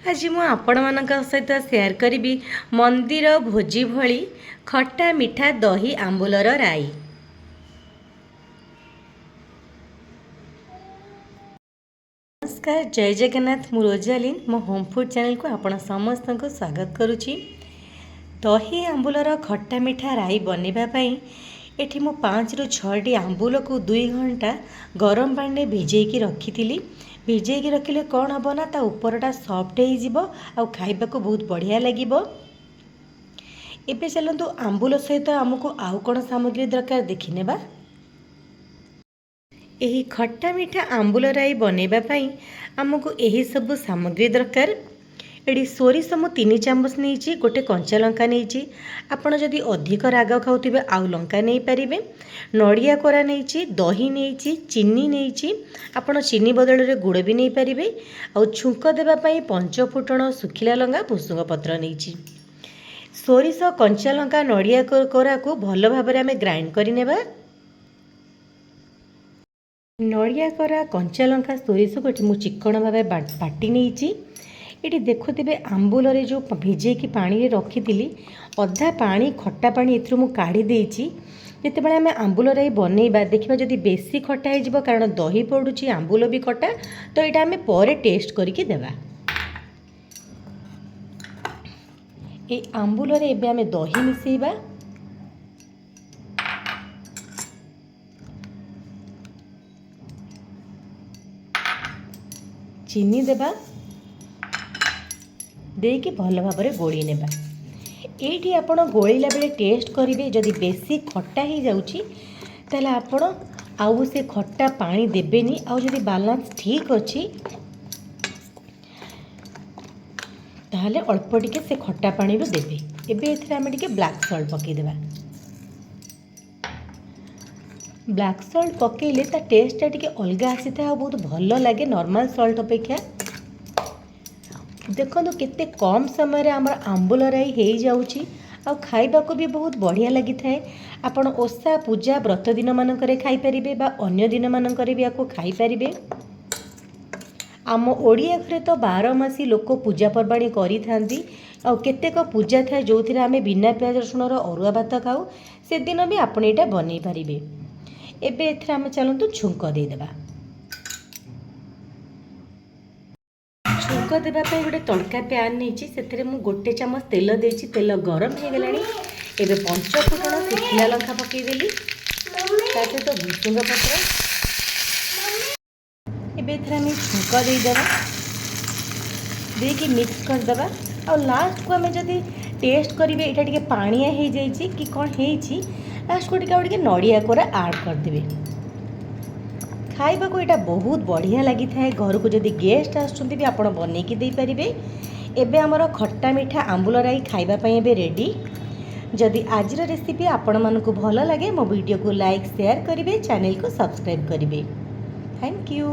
आज मु आपणମାନଙ୍କ सहित सेयार करी मंदिर भोजी भली खट्टा मिठा दही आंबुलर राई। नमस्कार, जय जगन्नाथ। मु रोजालीन मो होम फूड चैनल को आपण समस्त को स्वागत करुच्ची। दही आंबुलर खट्टा मिठा राई बनवाई एठी मु 5 ରୁ 6टी आंबुल को 2 घंटा गरम पानी भिजेकी रखी। भिजेकी रखिले कौन हम ना ता उपरटा सॉफ्ट हो खाइबा को बहुत बढ़िया लगे। एबे चलतु आंबुल सहित आमको आउ कौन सामग्री दरकार देखने। यही खट्टा मिठा आंबुल राई बनवाई आमको यही सब सामग्री दरकार। एटी सोरिष मु 3 चामच नहीं, गोटे कंचा लंका नहीं। आपड़ जदि अधिक राग खाऊे आउ लंका नहीं पारे। नड़िया कोरा नहीं, दही नहीं, चीनी नहीं। आपड़ चीनी बदल में गुड़ भी नहीं पारे। आउ छुंक देवाई 5 फुटण सुखिला लंका भुसुंग पत्र नहीं। सोरिष कंचा लंका नड़िया कोरा को भल भाव में ग्राइंड करने। नड़िया कोरा कंचा लंका सोरिष को मु चिकण भाव बाटी नहीं। ये देखुवे आंबुल जो भिजे कि पानी रखी अधा पानी खट्टा पानी एथरू मु काढ़ी देछि। जितेबाला आम आंबुल राई बनइबा देखिबा जदि बेसी खट्टा हो कारण दही पड़ुछि आंबुल भी खट्टा, तो यहाँ आम पर टेस्ट करके देबा। ए आंबुल रे एबे आम दही मिसेइबा। चीनी देबा देकी भल भाव में गोली नेबा। ये आप गोलिला बेले टेस्ट करेंगे जदि बेसी खट्टा हो जाऊँगी ताले आपण आउ से खट्टा पानी देबेनी। आउ जदि बालांस ठीक अच्छी ताहले अल्प टिके से खट्टा पानी रू देबे। एबे एथिरे आमे टिके ब्लैक सॉल्ट पकेदेबा। ब्लैक सॉल्ट पकेले ता टेस्टा टिके अलग आसी था, बहुत भल लगे नॉर्मल सॉल्ट अपेक्षा। देखो केते कम समय रे हमर आंबुल राई हो जाउची आ खाइबा को भी बहुत बढ़िया लगी थाए। आपण ओषा पूजा व्रत दिन मानकरे खाई परिबे बा अन्य दिन मानकरे भी आपको खाई परिबे। आम ओडिया घरे तो 12 मासी लोक पूजा पर्वाणी करी थांती आ केतेक पूजा थाए जो थिरे आमे बिना प्याज रसुण रो अरुआ भात खाऊ, से दिन भी आपण एटा बनै परिबे। एबे एथरे आमे चलंतु छुंक दे देबा। छुंक देवाई गोटे तड़का प्यान नहीं, से गोटे चामच तेल देछि। तेल गरम हो गलानी। एबे 5 फुटण सुखिला लंका पकईदेली ता सहित भुसुंग पत्र। एबे एथरे आमे छुंक देदेबा, देकी मिक्स करदेबा। आ लास्ट को आमे जदि टेस्ट करेंगे यहाँ टिके पानिया हो जाइए कि कौन हो लास्ट को टिके नड़िया कोरा ऐड करदेबे। खाइबा को यहाँ बहुत बढ़िया लगी थाए। घर को जदि गेस्ट आसुँच भी आप बनईकी दे पारे। एबे आमर खट्टा मिठा आंबुल राई खाइबा पई एबे रेडी। जदि आज रेसिपी आपण मानकु भल लगे मो वीडियो को लाइक शेयर करेंगे, चैनल को सब्सक्राइब करेंगे। Thank you.